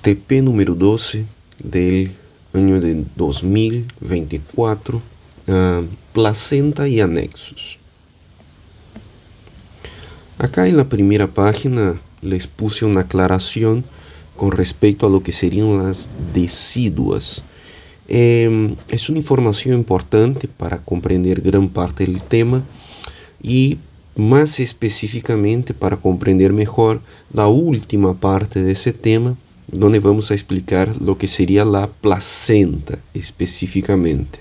TP número 12 del año de 2024, placenta y anexos. Acá en la primera página les puse una aclaración con respecto a lo que serían las deciduas. Es una información importante para comprender gran parte del tema y más específicamente para comprender mejor la última parte de ese tema, donde vamos a explicar lo que sería la placenta específicamente.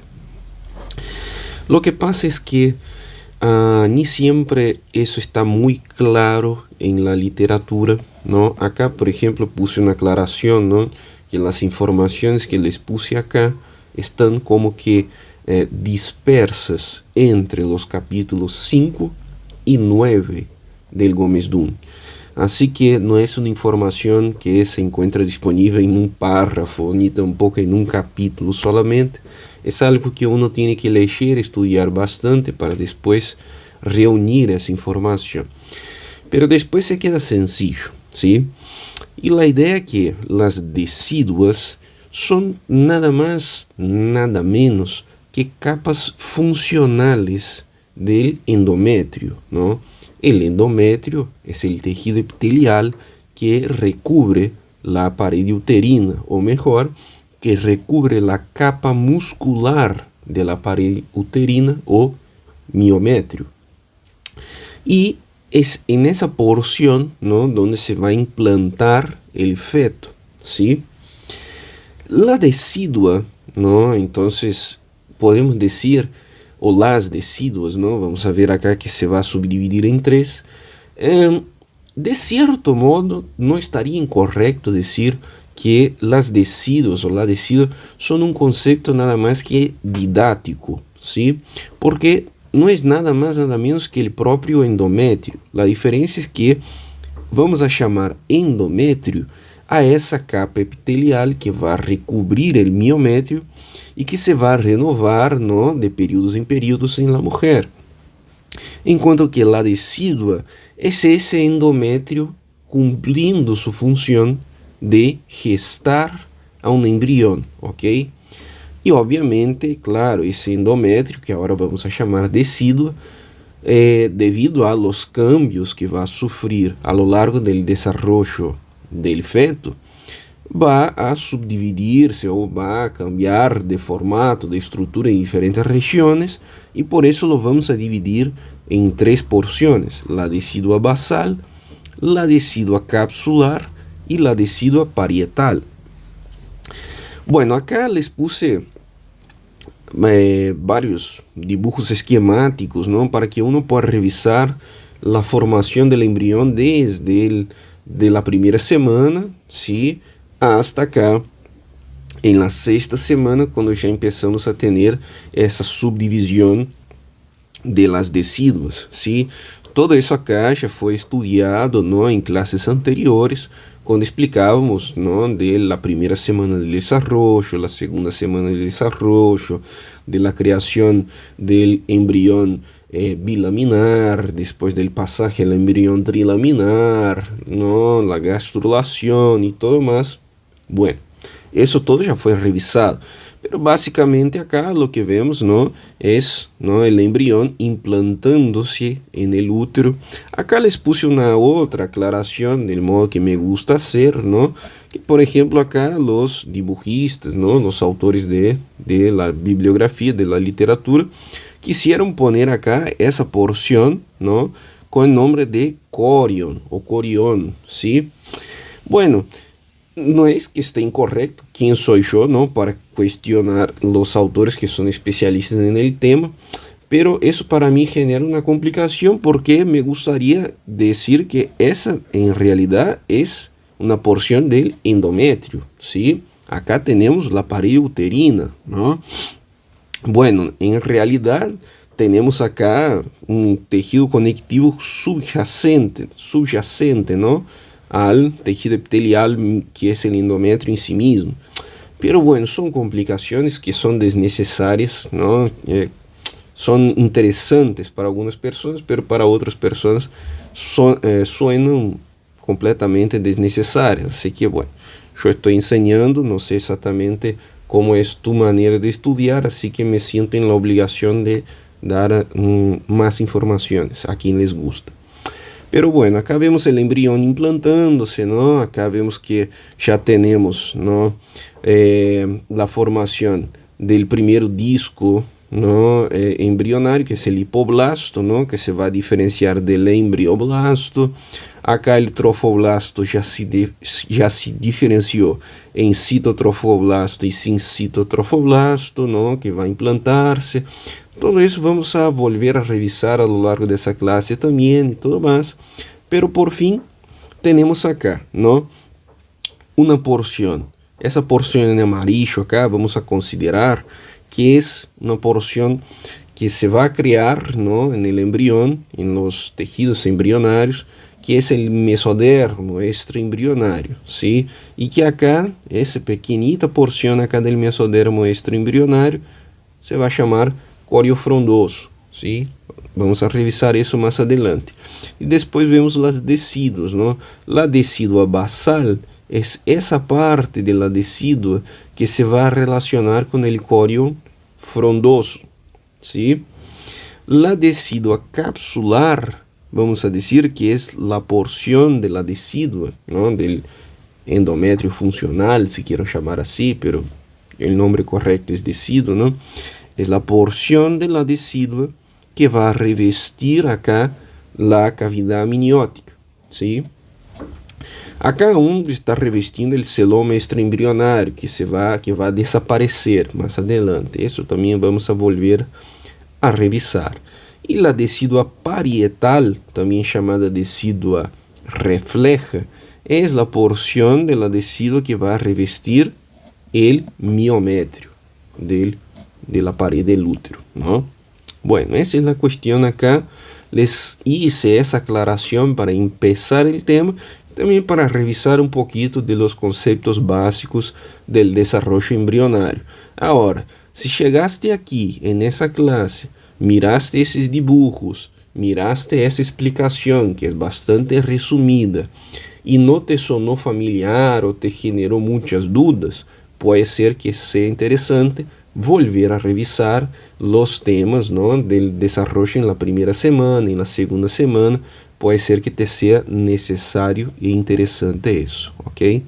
Lo que pasa es que ni siempre eso está muy claro en la literatura, ¿no? Acá, por ejemplo, puse una aclaración, ¿no? Que las informaciones que les puse acá están como que dispersas entre los capítulos 5 y 9 del Gómez Dum. Así que no es una información que se encuentra disponible en un párrafo, ni tampoco en un capítulo solamente. Es algo que uno tiene que leer, estudiar bastante para después reunir esa información. Pero después se queda sencillo, ¿sí? Y la idea es que las deciduas son nada más, nada menos que capas funcionales del endometrio, ¿no? El endometrio es el tejido epitelial que recubre la pared uterina, o mejor, que recubre la capa muscular de la pared uterina o miometrio. Y es en esa porción, ¿no?, donde se va a implantar el feto, ¿sí? La decidua, ¿no? Entonces podemos decir, o las deciduas, ¿no? Vamos a ver acá que se va a subdividir en tres. De cierto modo, no estaría incorrecto decir que las deciduas o la decidua son un concepto nada más que didáctico, ¿sí? Porque no es nada más nada menos que el propio endometrio. La diferencia es que vamos a llamar endometrio a essa capa epitelial que vai recobrir o miométrio e que se vai renovar, ¿no?, de períodos em períodos em la mujer. Enquanto que la decidua é esse endométrio cumprindo sua função de gestar a um embrião, ok? E obviamente, claro, esse endométrio, que agora vamos a chamar decidua, devido a los cambios que vai sofrer a lo largo del desarrollo del feto, va a subdividirse o va a cambiar de formato, de estrutura en diferentes regiones, y por eso lo vamos a dividir en tres porciones: la decidua basal, la decidua capsular y la decidua parietal. Bueno, acá les puse varios dibujos esquemáticos, ¿no?, para que uno pueda revisar la formación del embrión desde de la primera semana, ¿sí?, hasta acá en la sexta semana, cuando ya empezamos a tener esa subdivisión de las deciduas, ¿sí? Todo eso acá ya fue estudiado, ¿no?, en clases anteriores, cuando explicábamos, ¿no?, de la primera semana del desarrollo, la segunda semana del desarrollo, de la creación del embrión bilaminar, después del pasaje al embrión trilaminar, ¿no?, la gastrulación y todo más. Bueno, eso todo ya fue revisado, pero básicamente acá lo que vemos, ¿no?, es, ¿no?, el embrión implantándose en el útero. Acá les puse una otra aclaración del modo que me gusta hacer, ¿no?, que por ejemplo acá los dibujistas, ¿no?, los autores de la bibliografía, de la literatura, quisieron poner acá esa porción, ¿no?, con el nombre de corión o corión, ¿sí? Bueno, no es que esté incorrecto. ¿Quién soy yo, no?, para cuestionar los autores que son especialistas en el tema? Pero eso para mí genera una complicación, porque me gustaría decir que esa en realidad es una porción del endometrio, ¿sí? Acá tenemos la pared uterina, ¿no? Bueno, en realidad tenemos acá un tejido conectivo subyacente, ¿no?, al tejido epitelial que es el endometrio en sí mismo. Pero bueno, son complicaciones que son desnecesarias, ¿no? Son interesantes para algunas personas, pero para otras personas suenan completamente desnecessárias. Así que, bueno, yo estoy enseñando, no sé exactamente cómo es tu manera de estudiar, así que me siento en la obligación de dar más informaciones a quien les gusta. Pero bueno, acá vemos el embrión implantándose, ¿no? Acá vemos que ya tenemos, ¿no? La formación del primer disco, ¿no? Embrionario, que es el hipoblasto, ¿no? Que se va a diferenciar del embrioblasto. Acá el trofoblasto ya se diferenció en citotrofoblasto y sin citotrofoblasto, ¿no? Que va a implantarse. Todo eso vamos a volver a revisar a lo largo de esa clase también y todo más. Pero por fin tenemos acá, ¿no? Una porción. Esa porción en amarillo acá vamos a considerar que es una porción que se va a crear, ¿no? En el embrión, en los tejidos embrionarios, que es el mesodermo extraembrionario, ¿sí? Y que acá, esa pequeñita porción acá del mesodermo extraembrionario, se va a llamar córeo frondoso, ¿sí? Vamos a revisar eso más adelante. Y después vemos las deciduas, ¿no? La decidua basal es esa parte de la decidua que se va a relacionar con el córeo frondoso, ¿sí? La decidua capsular, vamos a decir que es la porción de la decidua, ¿no? Del endometrio funcional, si quiero llamar así, pero el nombre correcto es decidua, ¿no? Es la porción de la decidua que va a revestir acá la cavidad amniótica, ¿sí? Acá aún está revestindo el celoma extraembrionario, que va a desaparecer más adelante. Eso también vamos a volver a revisar. Y la decidua parietal, también llamada decidua refleja, es la porción de la decidua que va a revestir el miometrio de la pared del útero, ¿no? Bueno, esa es la cuestión acá. Les hice esa aclaración para empezar el tema, también para revisar un poquito de los conceptos básicos del desarrollo embrionario. Ahora, si llegaste aquí en esa clase, miraste esos dibujos, miraste esa explicación que es bastante resumida y no te sonó familiar o te generó muchas dudas, puede ser que sea interesante volver a revisar los temas, ¿no? Del desarrollo en la primera semana, en la segunda semana. Puede ser que te sea necesario e interesante eso, ¿ok?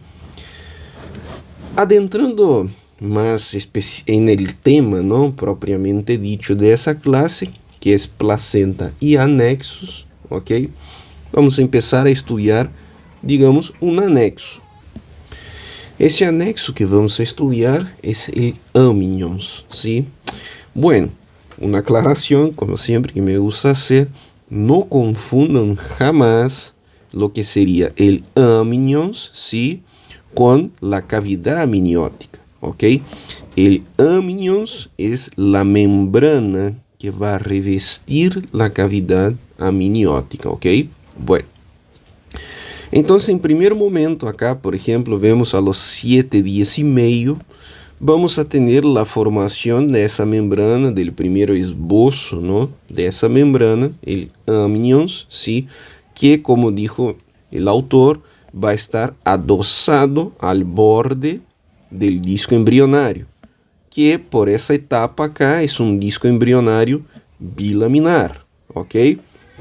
Adentrando más en el tema, ¿no? Propiamente dicho de esa clase, que es placenta y anexos, ¿ok? Vamos a empezar a estudiar, digamos, un anexo. Esse anexo que vamos a estudiar es el amnions, ¿sí? Bueno, una aclaración, como siempre que me gusta hacer, no confundan jamás lo que sería el amnions, ¿sí? Con la cavidad amniótica, ¿ok? El amnions es la membrana que va a revestir la cavidad amniótica, ¿ok? Bueno. Entonces, en primer momento, acá, por ejemplo, vemos a los 7 días y medio, vamos a tener la formación de esa membrana, del primer esbozo, ¿no? De esa membrana, el amnions, ¿sí? Que, como dijo el autor, va a estar adosado al borde del disco embrionario, que por esa etapa acá es un disco embrionario bilaminar, ¿ok?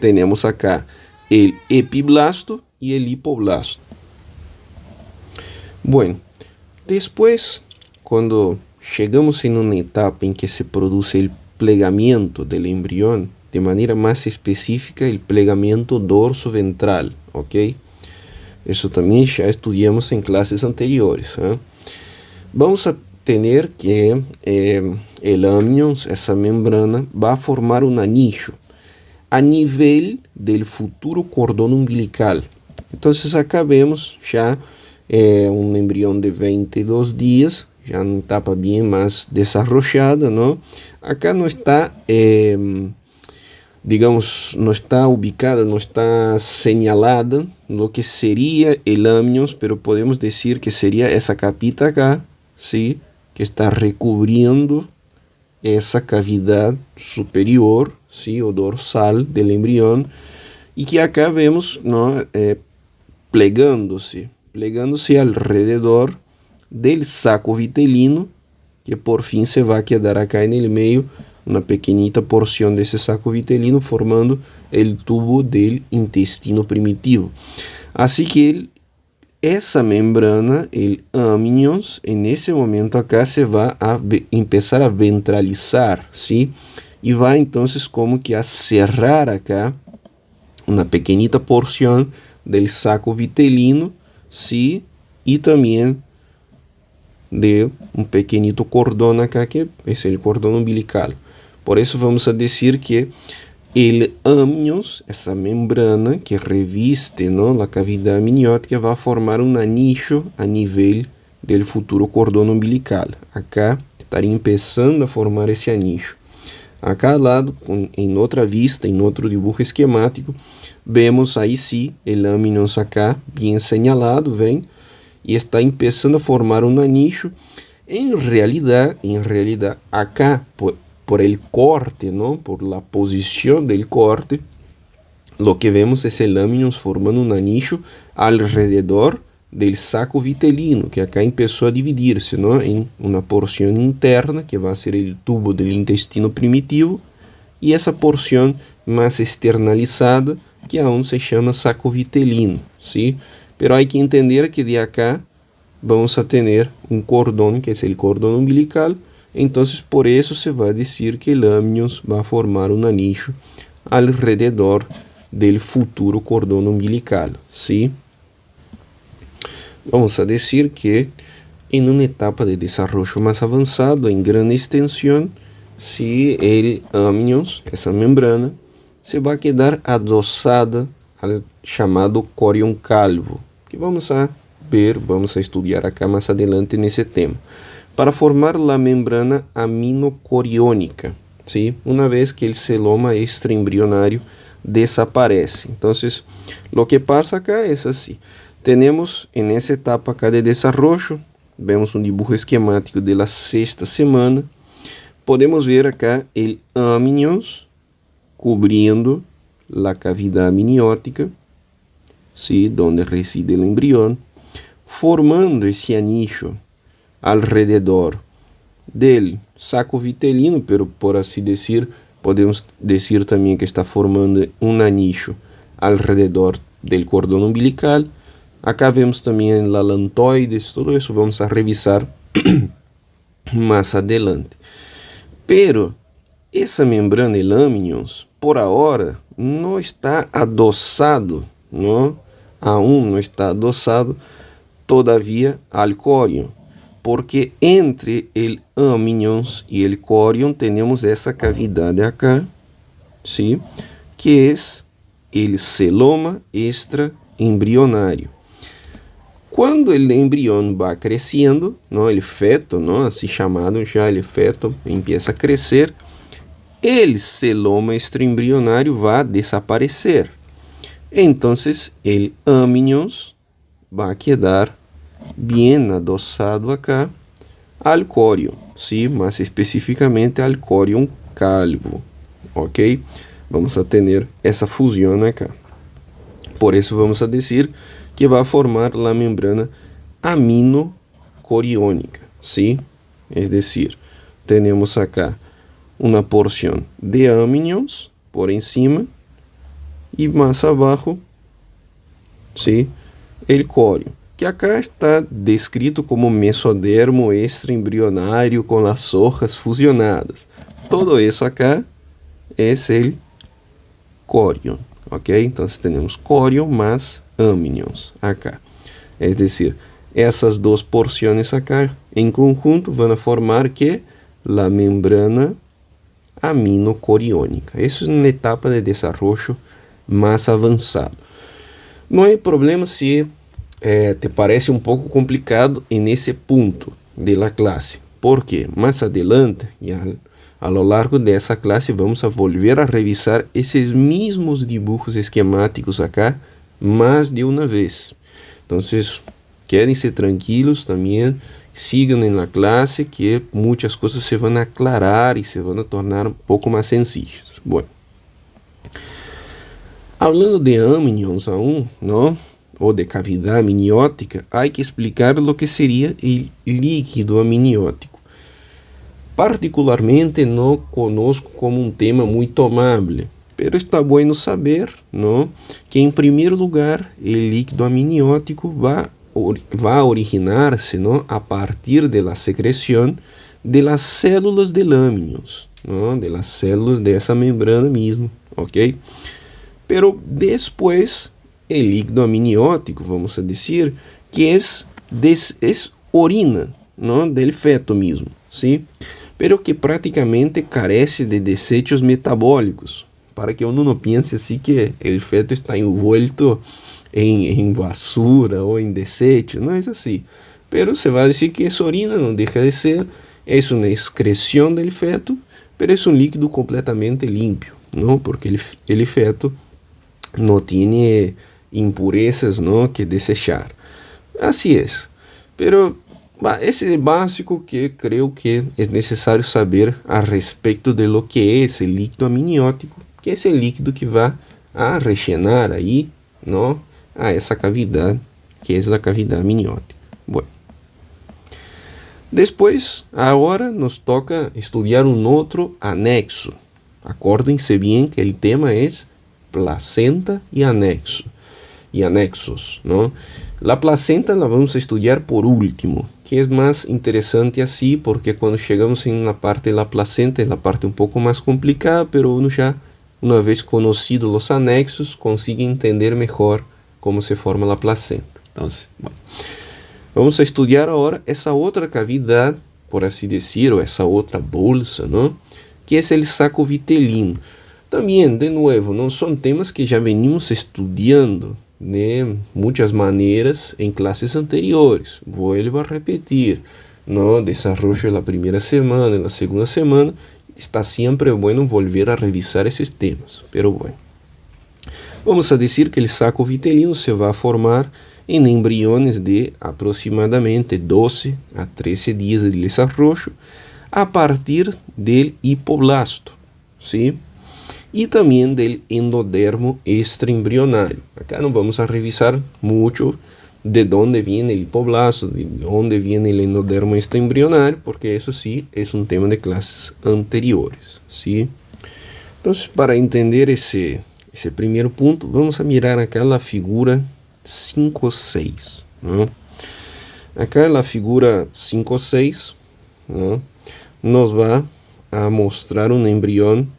Tenemos acá el epiblasto y el hipoblasto. Bueno, después, cuando llegamos en una etapa en que se produce el plegamiento del embrión, de manera más específica el plegamiento dorso-ventral, ¿ok? Eso también ya estudiamos en clases anteriores, ¿eh? Vamos a tener que el amnions, esa membrana, va a formar un anillo a nivel del futuro cordón umbilical. Entonces acá vemos ya un embrión de 22 días, ya una etapa bien más desarrollada, ¿no? Acá no está, digamos, no está ubicada, no está señalada lo que sería el amnions, pero podemos decir que sería esa capita acá, ¿sí? Que está recubriendo esa cavidad superior, ¿sí? O dorsal del embrión, y que acá vemos, ¿no? plegándose alrededor del saco vitelino, que por fin se va a quedar acá en el medio, una pequeñita porción de ese saco vitelino formando el tubo del intestino primitivo. Así que esa membrana, el amnios, en ese momento acá se va a empezar a ventralizar, ¿sí? Y va entonces como que a cerrar acá una pequeñita porción del saco vitelino, ¿sí? Y también de un pequeñito cordón acá que es el cordón umbilical. Por eso vamos a decir que el amnios, esa membrana que reviste, ¿no?, la cavidad amniótica, va a formar un anillo a nivel del futuro cordón umbilical. Acá estaría empezando a formar ese anillo. Acá al lado, en otra vista, en otro dibujo esquemático, vemos aí sim el amnios acá bien señalado, ven, y está empezando a formar un anillo. En realidad acá por el corte, ¿no?, por la posición del corte, lo que vemos es el amnios formando un anillo alrededor del saco vitelino, que acá empezó a dividirse, ¿no?, en una porción interna, que va a ser el tubo del intestino primitivo, y esa porción más externalizada, que aún se llama saco vitelino, ¿sí? Pero hay que entender que de acá vamos a tener un cordón, que es el cordón umbilical. Entonces por eso se va a decir que el amnios va a formar un anillo alrededor del futuro cordón umbilical, ¿sí? Vamos a decir que en una etapa de desarrollo más avanzado, en gran extensión, si el amnios, esa membrana, se va a quedar adosada al chamado corion calvo, que vamos a ver, vamos a estudiar acá más adelante nesse tema, para formar la membrana aminocoriónica, ¿sí?, una vez que el celoma extraembrionario desaparece. Entonces, lo que pasa acá es así. Tenemos en esa etapa acá de desarrollo, vemos un dibujo esquemático de la 6ª semana, podemos ver acá el amnios cubriendo la cavidad amniótica, ¿sí?, donde reside el embrión, formando ese anillo alrededor del saco vitelino, pero por así decir, podemos decir también que está formando un anillo alrededor del cordón umbilical. Acá vemos también la lantoides, todo eso vamos a revisar más adelante. Pero essa membrana, el amnios, por ahora no está adosado, ¿no?, aún no está adosado todavía al corion, porque entre el amnios y el corion tenemos esa cavidad de acá, ¿sí?, que es el celoma extraembrionario. Quando el embrión va crescendo, ¿no?, el feto, ¿no?, así chamado já, el feto empieza a crescer, el celoma extraembrionario va a desaparecer. Entonces el amnios va a quedar bien adosado acá al corion, ¿sí?, más específicamente al corion calvo, ¿ok? Vamos a tener essa fusión acá. Por eso vamos a decir que va a formar la membrana aminocoriónica, ¿sí? Es decir, tenemos acá una porción de amnios por encima y más abajo, ¿sí?, el corion, que acá está descrito como mesodermo extraembrionario con las hojas fusionadas. Todo eso acá es el corion, ¿ok? Entonces tenemos corion más amnios acá. Es decir, essas duas porções acá em conjunto vão formar que la membrana aminocoriónica. Isso é uma etapa de desenvolvimento mais avançado. Não é problema se te parece um pouco complicado nesse ponto de la classe, porque mais adelante e a lo largo dessa classe vamos a volver a revisar esses mesmos dibujos esquemáticos acá mais de uma vez. Então, quédense tranquilos também, sigam na classe que muitas coisas se vão aclarar e se vão tornar um pouco mais sencillas. Bueno, hablando de amnions aún, ¿no? o de cavidad amniótica, hay que explicar lo que sería el líquido amniótico. Particularmente no conozco como un tema muy tomable, pero está bueno saber, ¿no?, que en primer lugar el líquido amniótico va a originarse, ¿no?, a partir de la secreción de las células de láminos, ¿no?, de las células de esa membrana mismo, ¿ok? Pero después el líquido amniótico, vamos a decir, que es orina, ¿no?, del feto mismo, ¿sí? Pero que praticamente carece de desechos metabólicos, para que uno no piense así que el feto está envuelto en basura o en desecho, no es así. Pero se va a decir que es orina, no deja de ser, es una excreción del feto, pero es un líquido completamente limpio, ¿no? Porque el feto no tiene impurezas, ¿no?, que desechar. Así es. Pero ese es básico que creo que es necesario saber a respecto de lo que es el líquido amniótico, que es el líquido que va a rellenar ahí, ¿no?, a esa cavidad que es la cavidad amniótica. Bueno, después, ahora nos toca estudiar un otro anexo. Acuérdense bien que el tema es placenta y anexo y anexos, ¿no? La placenta la vamos a estudiar por último, que es más interesante así, porque cuando llegamos en la parte de la placenta es la parte un poco más complicada, pero uno ya, una vez conocido los anexos, consigue entender mejor cómo se forma la placenta. Entonces, bueno, vamos a estudiar ahora esa otra cavidad, por así decir, o esa otra bolsa, ¿no?, que es el saco vitelino. También, de nuevo, no son temas que ya venimos estudiando de muchas maneras en clases anteriores. Vuelvo a repetir, ¿no?, desarrollo la primera semana, en la segunda semana, está siempre bueno volver a revisar esos temas. Pero bueno, vamos a decir que el saco vitelino se va a formar en embriones de aproximadamente 12 a 13 días de desarrollo a partir del hipoblasto, ¿sí?, y también del endodermo extraembrionario. Acá no vamos a revisar mucho de dónde viene el hipoblasto, de dónde viene el endodermo extraembrionario, porque eso sí es un tema de clases anteriores, ¿sí? Entonces, para entender ese primer punto, vamos a mirar acá la figura 5.6, ¿no? Acá la figura 5.6, ¿no?, nos va a mostrar un embrión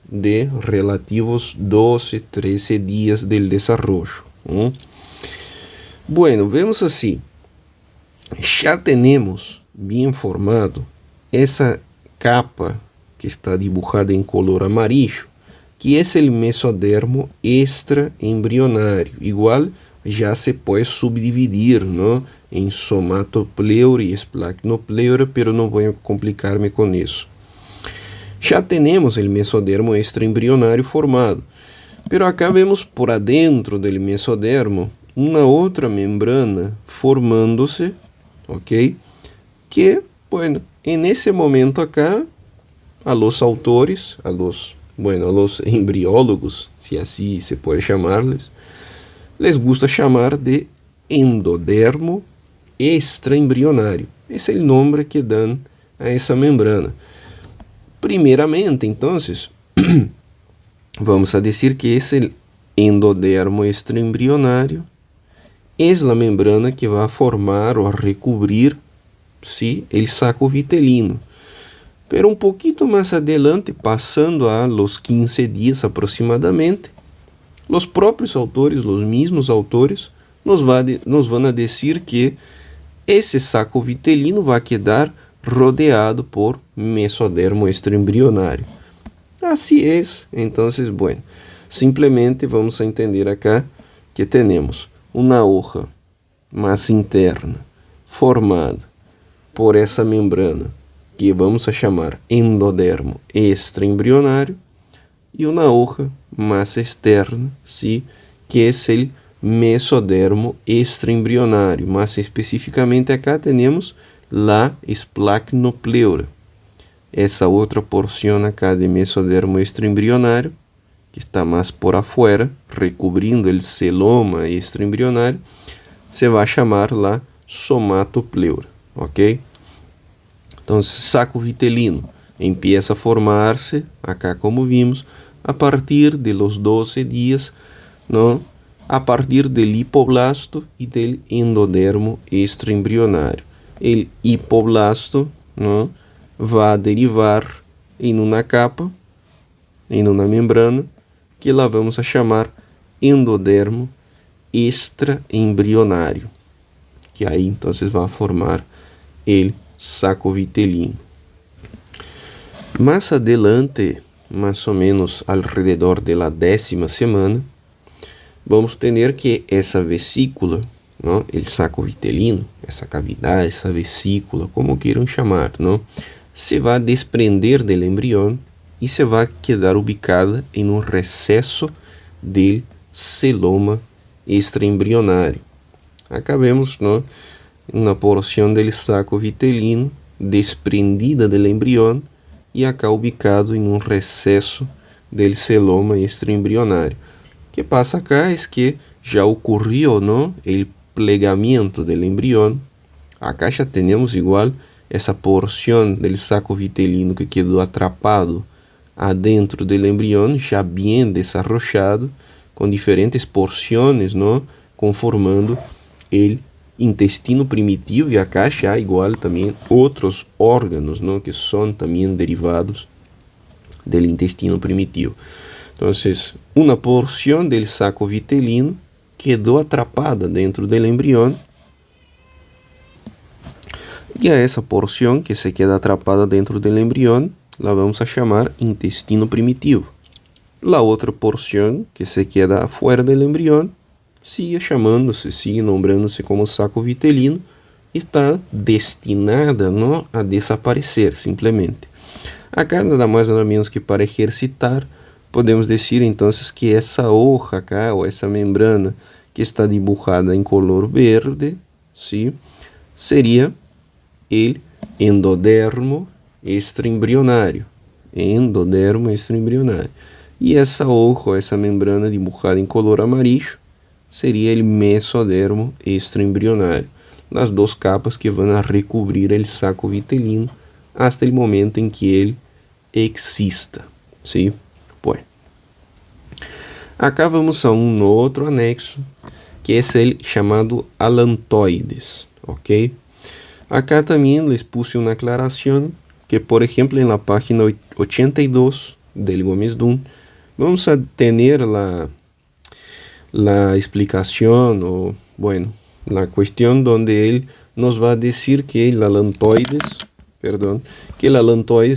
de relativos 12, 13 días del desarrollo, ¿no? Bueno, vemos así. Ya tenemos bien formado esa capa que está dibujada en color amarillo, que es el mesodermo extraembrionario. Igual ya se puede subdividir, ¿no?, en somatopleura y esplacnopleura, pero no voy a complicarme con eso. Ya tenemos el mesodermo extraembrionario formado, pero acá vemos por adentro del mesodermo una otra membrana formándose, ¿ok? Que, bueno, en ese momento acá, a los autores, a los embriólogos, si así se puede llamarles, les gusta llamar de endodermo extraembrionario. Es el nombre que dan a esa membrana. Primeramente, entonces, vamos a decir que es el endodermo extraembrionario, es la membrana que va a formar o a recubrir, ¿sí?, el saco vitelino. Pero un poquito más adelante, pasando a los 15 días aproximadamente, los propios autores, los mismos autores, nos van a decir que ese saco vitelino va a quedar rodeado por mesodermo extraembrionario. Así es. Entonces, bueno, simplemente vamos a entender acá que tenemos una hoja más interna formada por essa membrana que vamos a chamar endodermo extraembrionario e uma hoja mais externa, ¿sí?, que é o mesodermo extraembrionario. Mais especificamente acá temos la esplacnopleura, essa outra porção acá de mesodermo extraembrionario que está más por afuera, recubrindo el celoma extraembrionario, se va a chamar la somatopleura, ¿ok? Entonces, saco vitelino empieza a formarse, acá como vimos, a partir de los 12 días, ¿no? A partir del hipoblasto y del endodermo extraembrionario. El hipoblasto, ¿no? Va a derivar en una capa, en una membrana, que la vamos a chamar endodermo extraembrionario, que aí entonces va a formar el saco vitelino. Más adelante, más o menos alrededor de la 10ª semana, vamos tener que essa vesícula, ¿no? El saco vitelino, essa cavidade, essa vesícula, como queiram chamar, ¿no? Se va a desprender del embrión y se va a quedar ubicada en un receso del celoma extraembrionario. Acá vemos, ¿no? Una porción del saco vitelino desprendida del embrión e acá ubicado em um recesso del celoma extraembrionário. O que passa acá é que já ocorreu, não, o plegamento del embrión. Acá já temos igual essa porção del saco vitelino que quedou atrapado adentro del embrión, já bem desarrollado, com diferentes porções, não, conformando o intestino primitivo, e acá já igual também outros órgãos, não, que são também derivados do intestino primitivo. Então, uma porção do saco vitelino quedou atrapada dentro do embrião, e a essa porção que se queda atrapada dentro do embrião, la vamos a chamar intestino primitivo. La outra porção que se queda afuera do embrião sigue chamando-se, sigue nombrando-se como saco vitelino e está destinada, não, a desaparecer simplesmente. Acá nada mais nada menos que para exercitar, podemos dizer então que essa hoja acá, ou essa membrana que está dibujada em color verde, ¿sí? Seria o endodermo extraembrionário. Endodermo extraembrionário. E essa hoja, essa membrana dibujada em color amarillo, seria o mesodermo extraembrionário. As duas capas que vão a recobrir o saco vitelino até o momento em que ele exista. ¿Sí? Pues. Acá vamos a um outro anexo, que é o chamado alantoides. ¿Ok? Acá também les puse uma aclaração que, por exemplo, na página 82 del Gómez Dun, vamos a tener la explicación, o bueno, la cuestión donde él nos va a decir que el alantoides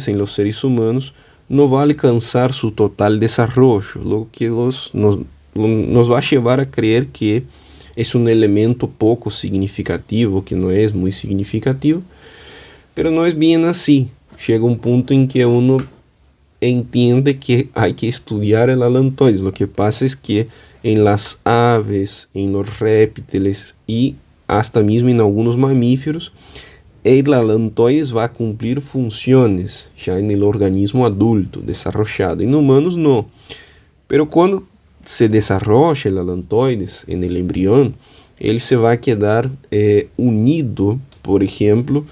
en los seres humanos no va a alcanzar su total desarrollo, lo que nos va a llevar a creer que es un elemento poco significativo, que no es muy significativo, pero no es bien así. Llega un punto en que uno entiende que hay que estudiar el alantoides. Lo que pasa es que en las aves, en los réptiles y hasta mismo en algunos mamíferos, el alantoides va a cumplir funciones ya en el organismo adulto, desarrollado. En humanos no. Pero cuando se desarrolla el alantoides en el embrión, él se va a quedar unido, por ejemplo,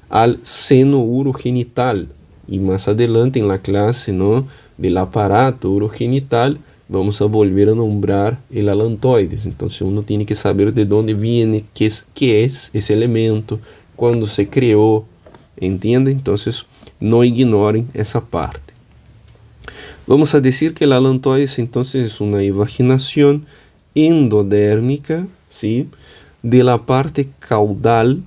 al seno urogenital. Y más adelante en la clase, ¿no?, del aparato urogenital, vamos a volver a nombrar el alantoides. Entonces uno tiene que saber de dónde viene, qué es ese elemento, cuándo se creó, ¿entiende? Entonces no ignoren esa parte. Vamos a decir que el alantoides entonces es una invaginación endodérmica, ¿sí?, de la parte caudal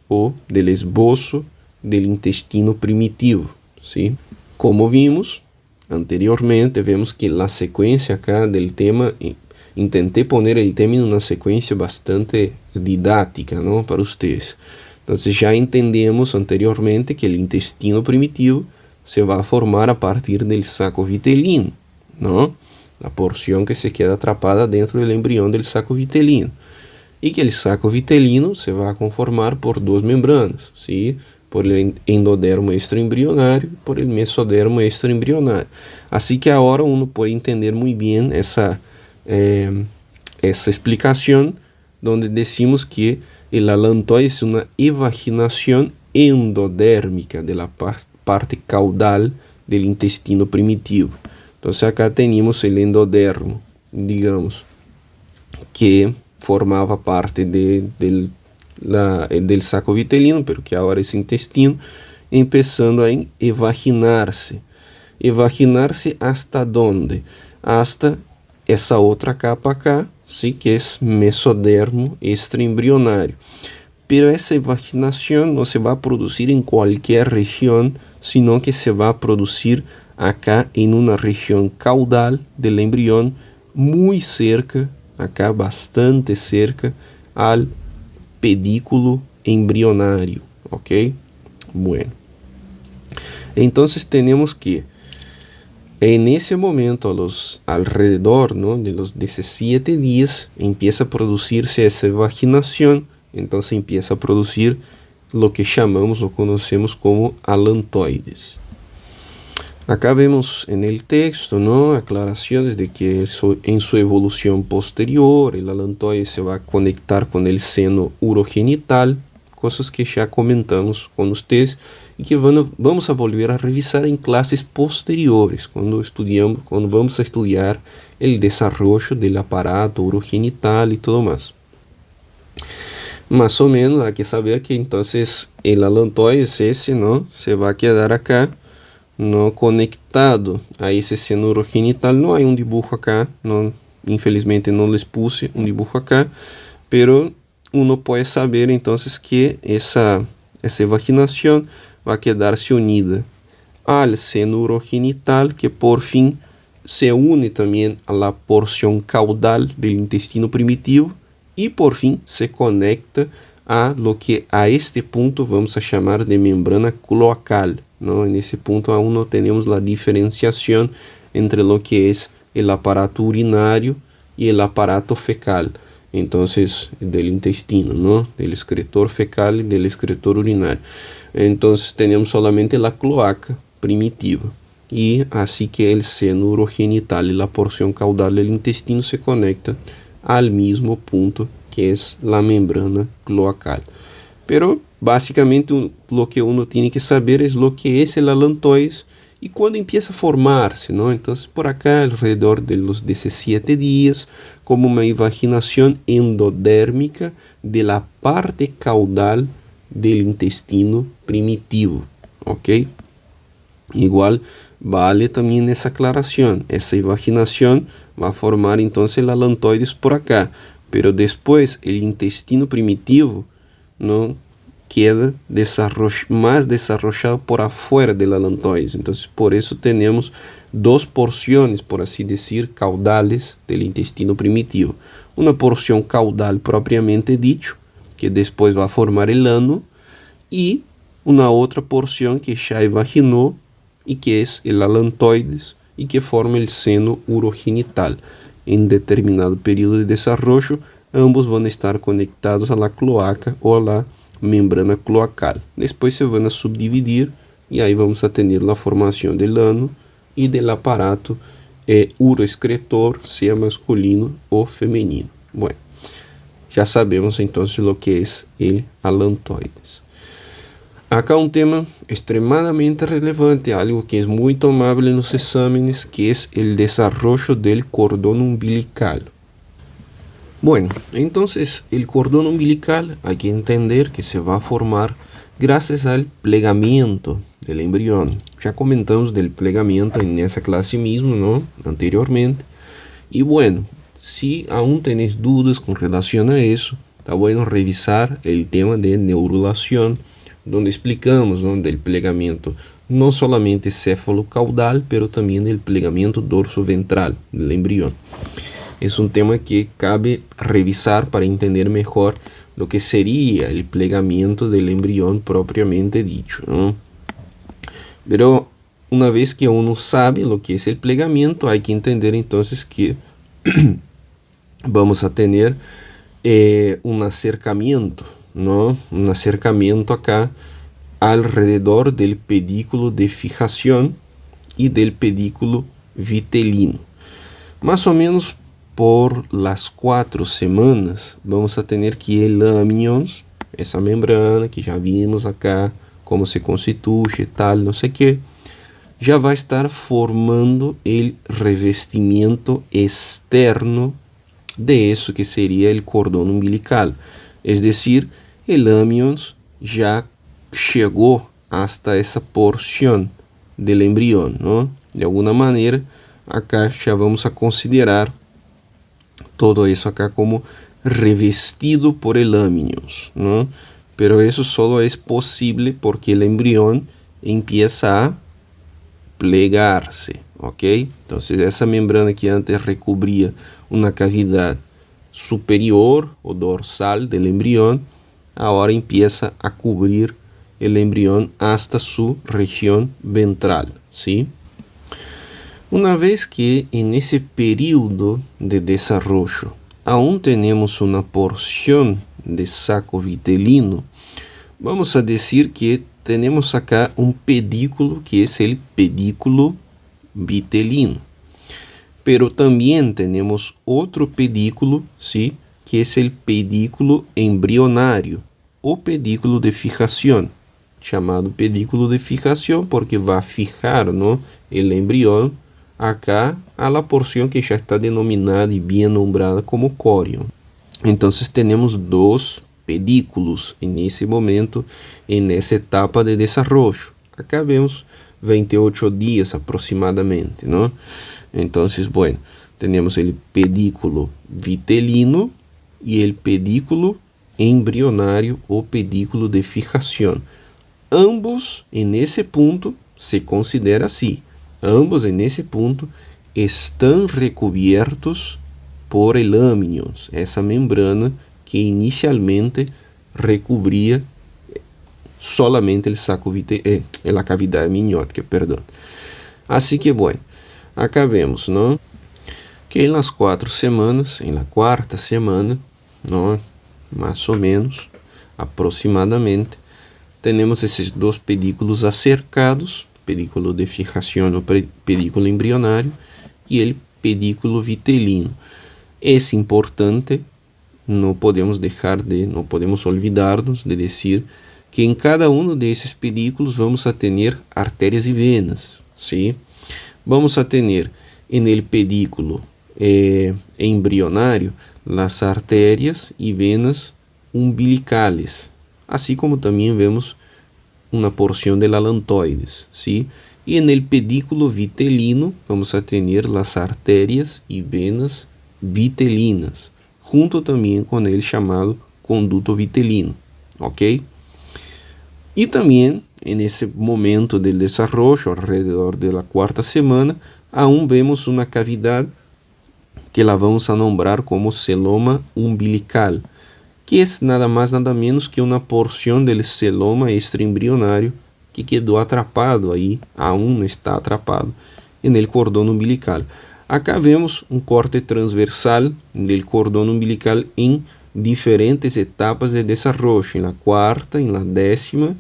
o del esbozo del intestino primitivo, ¿sí? Como vimos anteriormente, vemos que la secuencia acá del tema, intenté poner el tema en una secuencia bastante didáctica, ¿no?, para ustedes. Entonces ya entendemos anteriormente que el intestino primitivo se va a formar a partir del saco vitelino, ¿no?, la porción que se queda atrapada dentro del embrión del saco vitelino. Y que el saco vitelino se va a conformar por dos membranas, ¿sí?, por el endodermo extraembrionário e por el mesodermo extraembrionário. Assim que agora uno pode entender muito bem essa explicação, onde decimos que el alantoide é uma evaginação endodérmica de la parte caudal del intestino primitivo. Então, acá temos o endodermo, digamos, que formava parte del saco vitelino, pero que agora é intestino, empezando a evaginar-se. Evaginar-se hasta onde? Hasta essa outra capa acá, sí, que é mesodermo extraembrionário. Pero essa evaginação não se vai produzir em qualquer região, sino que se vai produzir acá em uma região caudal del embrião, muito cerca, acá bastante cerca, al pedículo embrionário, ok? Bueno. Então, temos que en ese momento, alrededor, ¿no?, de los 17 días, empieza a producirse esa evaginación. Entonces empieza a producir lo que chamamos o conocemos como alantoides. Acá vemos en el texto, ¿no?, aclaraciones de que en su evolución posterior el alantoide se va a conectar con el seno urogenital, cosas que ya comentamos con ustedes y que vamos a volver a revisar en clases posteriores, cuando vamos a estudiar el desarrollo del aparato urogenital y todo más. Más o menos hay que saber que entonces el alantoide ese, ¿no?, se va a quedar acá, no conectado a ese seno urogenital. No hay un dibujo acá, no, infelizmente no les puse un dibujo acá, pero uno puede saber entonces que esa evaginación va a quedarse unida al seno urogenital, que por fin se une también a la porción caudal del intestino primitivo y por fin se conecta a lo que a este punto vamos a llamar de membrana cloacal, ¿no? En ese punto aún no tenemos la diferenciación entre lo que es el aparato urinario y el aparato fecal, entonces del intestino, ¿no?, del excretor fecal y del excretor urinario. Entonces tenemos solamente la cloaca primitiva, y así que el seno urogenital y la porción caudal del intestino se conectan al mismo punto, que es la membrana cloacal. Pero básicamente lo que uno tiene que saber es lo que es el alantoide y cuándo empieza a formarse, ¿no? Entonces por acá alrededor de los 17 días, como una evaginación endodérmica de la parte caudal del intestino primitivo, ¿ok? Igual vale también esa aclaración, esa evaginación va a formar entonces el alantoide por acá, pero después el intestino primitivo no queda más desarrollado por afuera del alantoide. Entonces por eso tenemos dos porciones, por así decir, caudales del intestino primitivo. Una porción caudal propiamente dicho, que después va a formar el ano, y una otra porción que ya evaginó y que es el alantoides y que forma el seno urogenital. En determinado periodo de desarrollo, ambos van a estar conectados a la cloaca o a la membrana cloacal. Después se van a subdividir y ahí vamos a tener la formación del ano y del aparato uroexcretor, sea masculino o femenino. Bueno, ya sabemos entonces lo que es el alantoides. Acá un tema extremadamente relevante, algo que es muy tomable en los exámenes, que es el desarrollo del cordón umbilical. Bueno, entonces el cordón umbilical hay que entender que se va a formar gracias al plegamiento del embrión. Ya comentamos del plegamiento en esa clase mismo, ¿no?, anteriormente. Y bueno, si aún tenés dudas con relación a eso, está bueno revisar el tema de neurulación, donde explicamos, ¿no?, del plegamiento no solamente céfalo-caudal, pero también del plegamiento dorso-ventral del embrión. Es un tema que cabe revisar para entender mejor lo que sería el plegamiento del embrión propiamente dicho, ¿no? Pero una vez que uno sabe lo que es el plegamiento, hay que entender entonces que vamos a tener un acercamiento, ¿no? Un acercamiento acá alrededor del pedículo de fijación y del pedículo vitelino. Más o menos por las 4 semanas vamos a tener que el amnions, essa membrana que já vimos acá, como se constituye, tal, não sei o que, já vai estar formando o revestimento externo de isso que seria o cordão umbilical. Es decir, el amnions já chegou hasta essa porção do embrião, não? De alguma maneira, acá já vamos a considerar todo isso acá como revestido por el amnions, ¿no? Pero eso solo es posible porque el embrión empieza a plegarse, ¿ok? Entonces esa membrana que antes recubría una cavidad superior o dorsal del embrión, ahora empieza a cubrir el embrión hasta su región ventral, ¿sí? Una vez que en ese periodo de desarrollo aún tenemos una porción de saco vitelino, vamos a decir que tenemos acá un pedículo que es el pedículo vitelino. Pero también tenemos otro pedículo, ¿sí? Que es el pedículo embrionario o pedículo de fijación, llamado pedículo de fijación porque va a fijar, ¿no?, el embrión acá a la porción que ya está denominada y bien nombrada como corion. Entonces tenemos dos pedículos en ese momento, en esa etapa de desarrollo. Acá vemos 28 días aproximadamente, ¿no? Entonces, bueno, tenemos el pedículo vitelino y el pedículo embrionario o pedículo de fijación. Ambos en ese punto se considera así. Ambos en ese punto están recubiertos por el amnions, essa membrana que inicialmente recubría solamente el saco la cavidad amniótica, perdón. Así que bueno, acá vemos, ¿no?, que en las 4 semanas, en la cuarta semana, ¿no?, más o menos, aproximadamente, tenemos esses dos pedículos acercados, pedículo de fijación o pedículo embrionario y el pedículo vitelino. Es importante, no podemos olvidarnos de decir que en cada uno de esos pedículos vamos a tener arterias y venas, ¿sí? Vamos a tener en el pedículo embrionario las arterias y venas umbilicales, así como también vemos una porción del alantoides, ¿sí? Y en el pedículo vitelino vamos a tener las arterias y venas vitelinas, junto también con el llamado conducto vitelino, ¿ok? Y también en ese momento del desarrollo, alrededor de la 4ª semana, aún vemos una cavidad que la vamos a nombrar como celoma umbilical, que es nada más nada menos que una porción del celoma extraembrionario que quedó atrapado ahí, aún está atrapado en el cordón umbilical. Acá vemos un corte transversal del cordón umbilical en diferentes etapas de desarrollo, en la 4ª, en la 10ª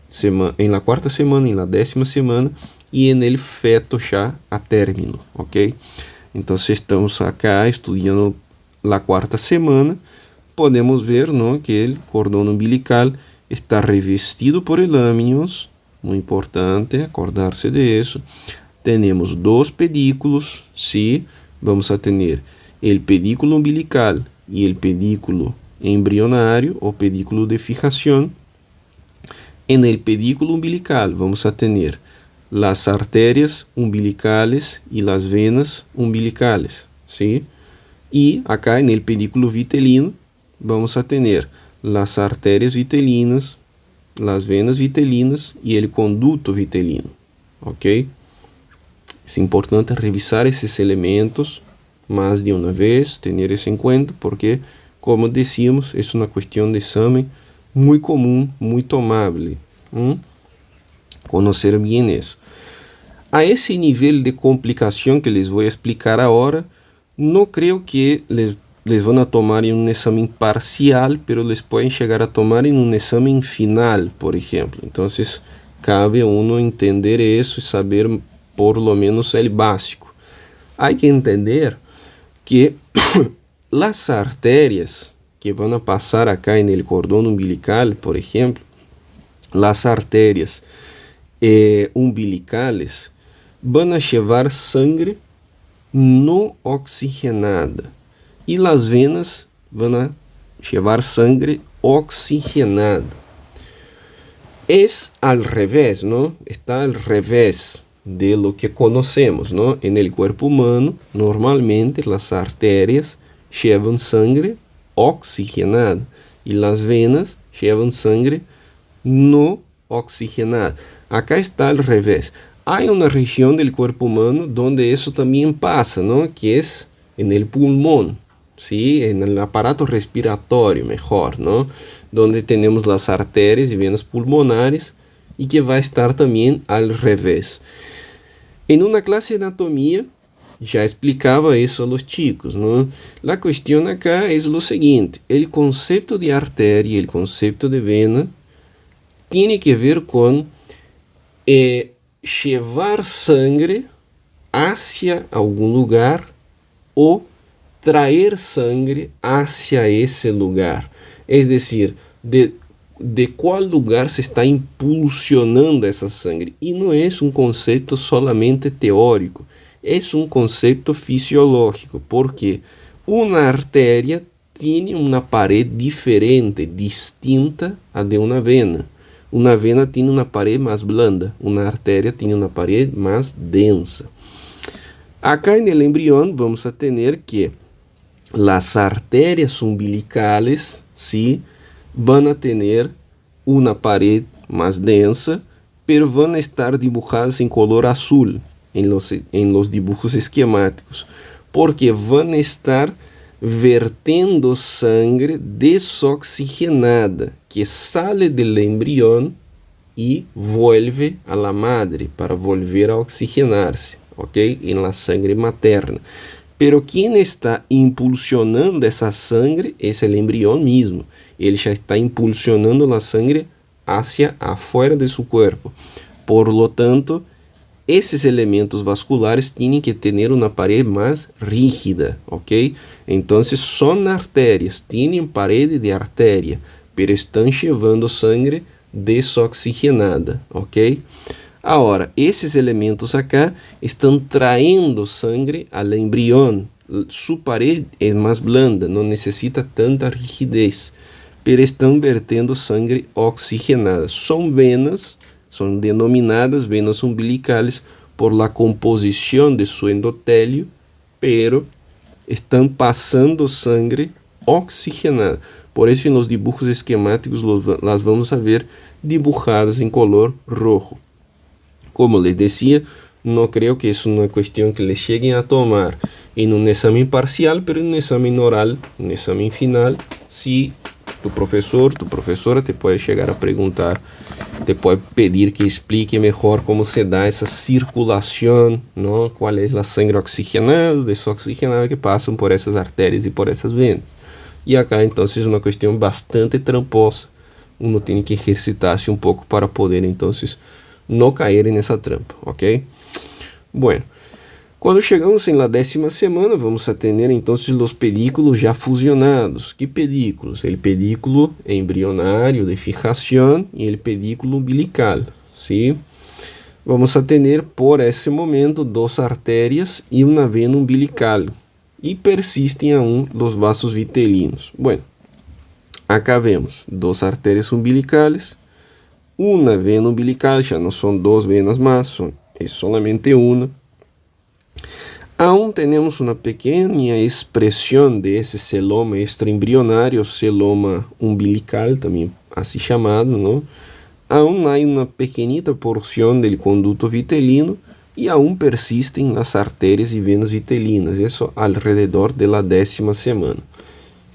semana, en la 4ª semana, en la 10ª semana y en el feto ya a término, ¿ok? Entonces estamos acá estudiando la 4ª semana. Podemos ver, ¿no?, que el cordón umbilical está revestido por el amnions, muy importante acordarse de eso. Tenemos dos pedículos, ¿sí? Vamos a tener el pedículo umbilical y el pedículo embrionario o pedículo de fijación. En el pedículo umbilical vamos a tener las arterias umbilicales y las venas umbilicales, ¿sí? Y acá en el pedículo vitelino vamos a tener las arterias vitelinas, las venas vitelinas y el conducto vitelino, ¿ok? Es importante revisar esses elementos más de una vez, tener eso en cuenta, porque, como decíamos, es una cuestión de examen muy común, muy tomable. Conocer bien eso. A ese nivel de complicación que les voy a explicar ahora, no creo que les les van a tomar en un examen parcial, pero les pueden llegar a tomar en un examen final, por ejemplo. Entonces, cabe uno entender eso y saber por lo menos el básico. Hay que entender que las arterias que van a pasar acá en el cordón umbilical, por ejemplo, las arterias umbilicales van a llevar sangre no oxigenada y las venas van a llevar sangre oxigenada. Es al revés, ¿no? Está al revés de lo que conocemos, ¿no? En el cuerpo humano, normalmente las arterias llevan sangre oxigenada y las venas llevan sangre no oxigenada. Acá está al revés. Hay una región del cuerpo humano donde eso también pasa, ¿no? Que es en el pulmón, ¿sí? En el aparato respiratorio, mejor, ¿no? Donde tenemos las arterias y venas pulmonares y que va a estar también al revés. En una clase de anatomía ya explicaba eso a los chicos, ¿no? La cuestión acá es lo siguiente: el concepto de arteria y el concepto de vena tiene que ver con llevar sangre hacia algún lugar o traer sangre hacia ese lugar. Es decir, de cuál lugar se está impulsionando esa sangre. Y no es un concepto solamente teórico, es un concepto fisiológico, porque una arteria tiene una pared diferente, distinta a de una vena. Una vena tiene una pared más blanda, una arteria tiene una pared más densa. Acá en el embrión vamos a tener que las arterias umbilicales, ¿sí?, van a tener una pared más densa, pero van a estar dibujadas en color azul en los dibujos esquemáticos, porque van a estar vertendo sangre desoxigenada que sale del embrión y vuelve a la madre para volver a oxigenarse, ¿ok? En la sangre materna. Pero quien está impulsionando esa sangre es el embrión mismo. Ele já está impulsionando la sangre hacia afuera de su cuerpo. Por lo tanto, esses elementos vasculares tienen que tener una pared más rígida, ¿ok? Entonces son arterias, tienen pared de arteria, pero están llevando sangre desoxigenada, ¿ok? Ahora, esses elementos acá estão trayendo sangre al embrión. Su pared es más blanda, no necesita tanta rigidez, pero estão vertendo sangre oxigenada. Son venas, son denominadas venas umbilicales por la composición de su endotelio, pero están pasando sangre oxigenada. Por eso en los dibujos esquemáticos las vamos a ver dibujadas en color rojo. Como les decía, no creo que es una cuestión que les lleguen a tomar en un examen parcial, pero en un examen oral, un examen final, si tu profesor, tu profesora te puede llegar a preguntar, te puede pedir que explique mejor cómo se da esa circulación, ¿no? Cuál es la sangre oxigenada, desoxigenada que pasan por esas arterias y por esas venas. Y acá entonces es una cuestión bastante tramposa. Uno tiene que ejercitarse un poco para poder entonces no caer en esa trampa, ¿ok? Bueno, cuando chegamos en la 10ª semana, vamos a tener entonces los pedículos ya fusionados. ¿Qué pedículos? El pedículo embrionario de fijación y el pedículo umbilical, ¿sí? Vamos a tener por ese momento 2 arterias y una vena umbilical. Y persisten aún los vasos vitelinos. Bueno, acá vemos 2 arterias umbilicales, una vena umbilical, ya no son 2 venas más, es solamente una. Aún tenemos una pequeña expresión de ese celoma extraembrionario, celoma umbilical, también así llamado, ¿no? Aún hay una pequeñita porción del conducto vitelino y aún persisten las arterias y venas vitelinas, eso alrededor de la 10ª semana.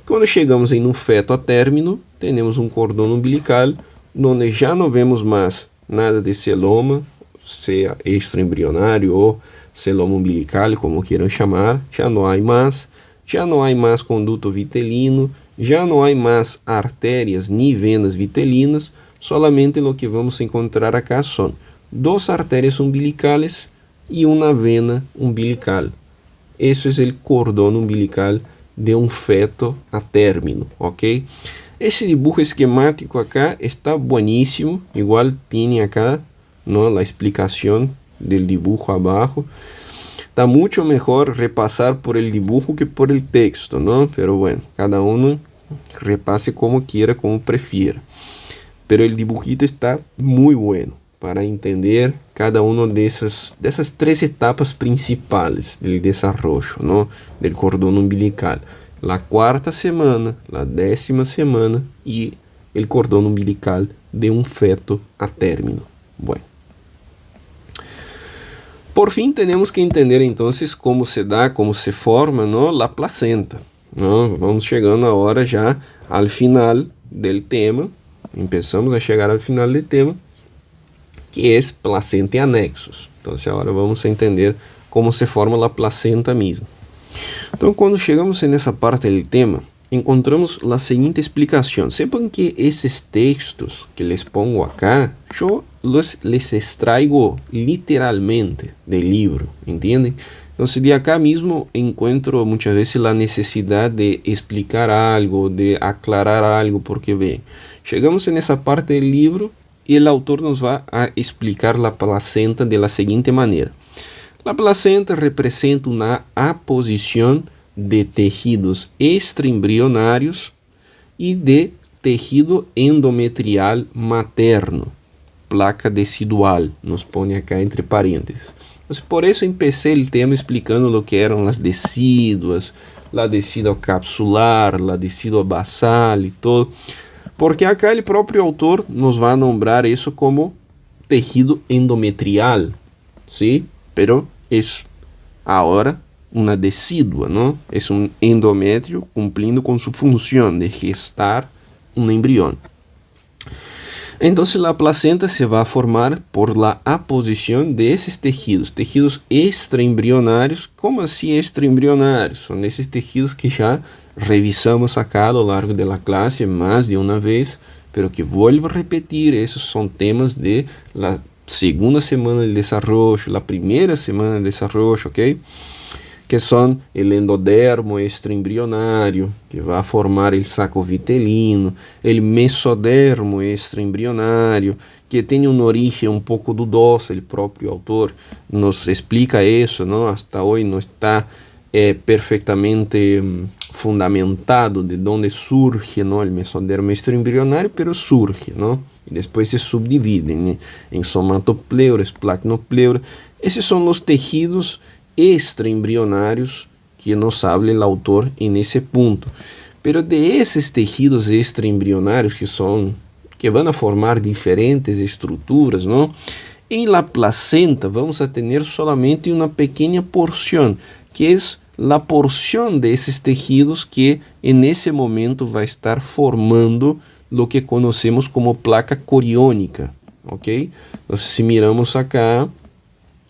Quando chegamos em um feto a término, temos um cordão umbilical, onde já não vemos mais nada de celoma, seja extraembrionário ou celoma umbilical, como queiram chamar, já não há mais, já não há mais conduto vitelino, já não há mais artérias ni venas vitelinas, solamente o que vamos encontrar acá são duas artérias umbilicales e uma vena umbilical. Esse é o cordão umbilical de um feto a término, ok? Esse dibujo esquemático acá está buenísimo, igual tem acá, ¿no?, a explicação del dibujo abajo. Está mucho mejor repasar por el dibujo que por el texto, ¿no? Pero bueno, cada uno repase como quiera, como prefiera. Pero el dibujito está muy bueno para entender cada una de esas tres etapas principales del desarrollo, ¿no?, del cordón umbilical. La cuarta semana, la 10ª semana y el cordón umbilical de un feto a término. Bueno. Por fim, temos que entender então como se dá, como se forma, ¿no?, la placenta, ¿no? Vamos chegando agora já ao final do tema, começamos a chegar ao final do tema, que é placenta e anexos. Então, agora vamos entender como se forma a placenta mesmo. Então, quando chegamos nessa parte do tema, encontramos a seguinte explicação. Sepan que esses textos que les pongo acá, eu les extraigo literalmente del libro, ¿entienden? Entonces, de acá mismo encuentro muchas veces la necesidad de explicar algo, de aclarar algo, porque ven, llegamos en esa parte del libro y el autor nos va a explicar la placenta de la siguiente manera. La placenta representa una aposición de tejidos extraembrionarios y de tejido endometrial materno, placa decidual, nos pone acá entre parênteses. Entonces, por eso empecé el tema explicando lo que eran las deciduas, la decidua capsular, la decidua basal y todo, porque acá el propio autor nos va a nombrar eso como tejido endometrial, ¿sí? Pero es ahora una decidua, ¿no? Es un endometrio cumpliendo con su función de gestar un embrión. Entonces la placenta se va a formar por la aposición de esos tejidos extraembrionarios. ¿Cómo así extraembrionarios? Son esos tejidos que ya revisamos acá a lo largo de la clase más de una vez, pero que vuelvo a repetir, esos son temas de la segunda semana del desarrollo, la primera semana del desarrollo, ¿ok? Que son el endodermo extraembrionario, que va a formar el saco vitelino, el mesodermo extraembrionario, que tiene un origen un poco dudoso, el propio autor nos explica eso, ¿no? Hasta hoy no está perfectamente fundamentado de dónde surge, ¿no?, el mesodermo extraembrionario, pero surge, ¿no? Y después se subdividen en somatopleura, placnopleura. Esos son los tejidos extraembrionarios que nos habla el autor en ese punto. Pero de esos tejidos extraembrionarios que van a formar diferentes estructuras, ¿no?, en la placenta vamos a tener solamente una pequeña porción, que es la porción de esos tejidos que en ese momento va a estar formando lo que conocemos como placa coriónica, ¿ok? Entonces, si miramos acá,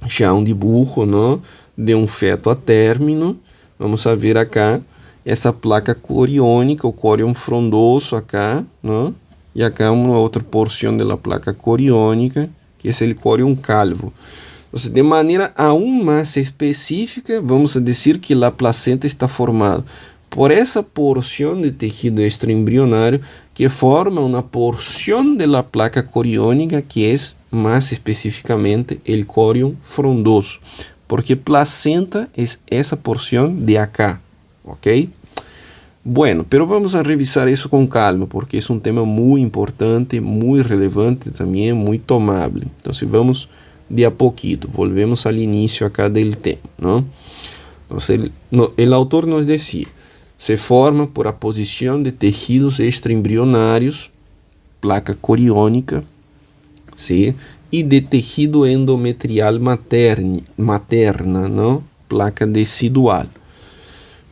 já um dibujo, ¿no?, de um feto a término, vamos a ver acá essa placa coriônica, o corion frondoso acá, ¿no?, e acá uma outra porção da placa coriônica, que é o corion calvo. Então, de maneira aún mais específica, vamos a dizer que a placenta está formada por essa porção de tejido extraembrionário que forma uma porção da placa coriônica que é mais especificamente o corion frondoso, porque placenta é essa porção de acá, ¿ok? Bueno, pero vamos a revisar isso com calma, porque é um tema muito importante, muito relevante também, muito tomável. Então, vamos de a poquito, volvemos ao início acá del tema, ¿no? Entonces, el autor nos decía, se forma por aposición de tejidos extraembrionarios, placa coriônica, ¿sí?, y de tejido endometrial materna, ¿no?, placa decidual,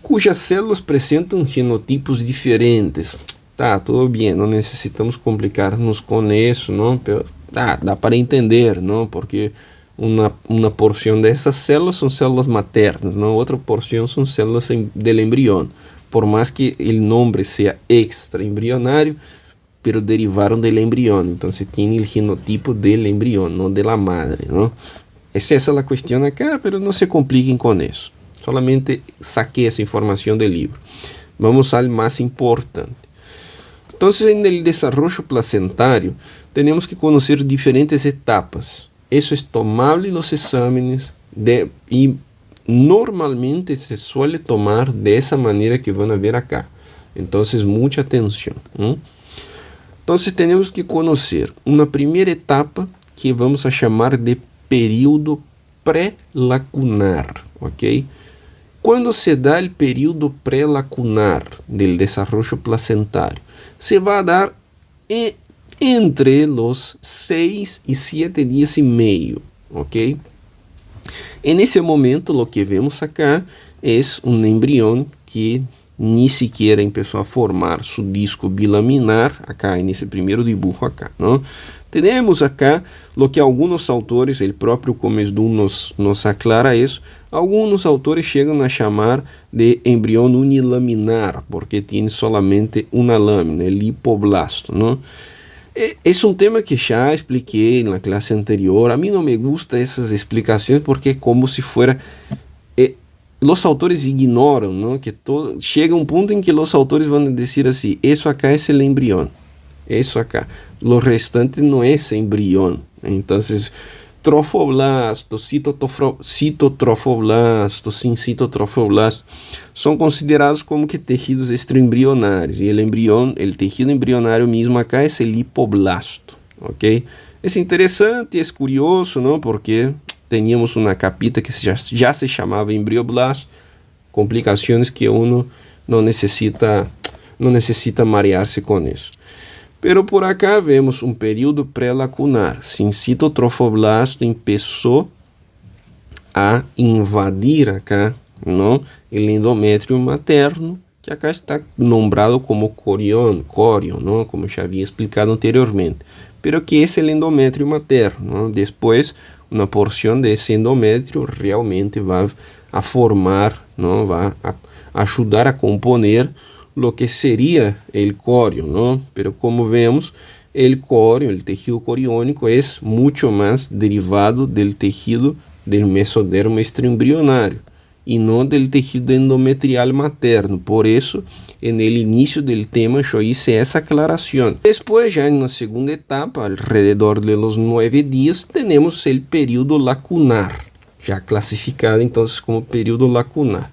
cujas células presentam genotipos diferentes. Tá, tudo bem, não necessitamos complicar-nos com isso, não? Dá para entender, não? Porque uma porção dessas células são células maternas, não? Outra porção são células del embrião. Por mais que o nome seja extraembrionário, pero derivaram del embrião. Então, se tem o genotipo del embrião, não de la madre, não? Essa é a questão acá, pero não se compliquem com isso. Solamente saquei essa informação do livro. Vamos ao mais importante. Então, no desenvolvimento placentário, temos que conhecer diferentes etapas. Isso é tomado nos exames e normalmente se suele tomar dessa maneira que vão ver acá. Então, muita atenção. Então, temos que conhecer uma primeira etapa que vamos a chamar de período pré-lacunar, ok? Quando se dá o período pré-lacunar do desenvolvimento placentário, se vai dar entre os 6 e 7 dias e meio, ok? Nesse momento, o que vemos acá é um embrião que nem sequer começou a formar seu disco bilaminar, acá nesse primeiro dibujo acá, não? Temos acá o que alguns autores, o próprio Comesdu nos aclara isso, alguns autores chegam a chamar de embrião unilaminar, porque tem solamente uma lâmina, o hipoblasto, não? É um tema que já expliquei na classe anterior. A mim não me gustam essas explicações porque é como se fosse... Os autores ignoram, não? Que chega um ponto em que os autores vão dizer assim, isso acá é o embrião, isso acá. O restante não é esse embrião. Então, trofoblasto, citotrofoblasto, sincitotrofoblasto, são considerados como que tecidos extraembrionários. E o tecido embrionário mesmo acá é o hipoblasto, ok? É interessante, é curioso, não? Porque teníamos uma capita que já se chamava embrioblasto, complicações que uno não necessita marear-se com isso. Pero por acá vemos um período pré-lacunar. Sincitotrofoblasto começou a invadir acá, não? O endométrio materno, que acá está nombrado como corion, não? Como já havia explicado anteriormente. Pero que é o endométrio materno, não? Depois, uma porção desse endométrio realmente vai a formar, não? Vai ajudar a componer lo que seria o córeo, não? Pero como vemos, o córeo, o tejido coriônico, é muito mais derivado do tejido do mesodermo extraembrionário e não do tejido endometrial materno. Por isso, no início do tema, eu hice essa aclaração. Depois, já na segunda etapa, alrededor de los 9 dias, temos o período lacunar, já classificado então como período lacunar.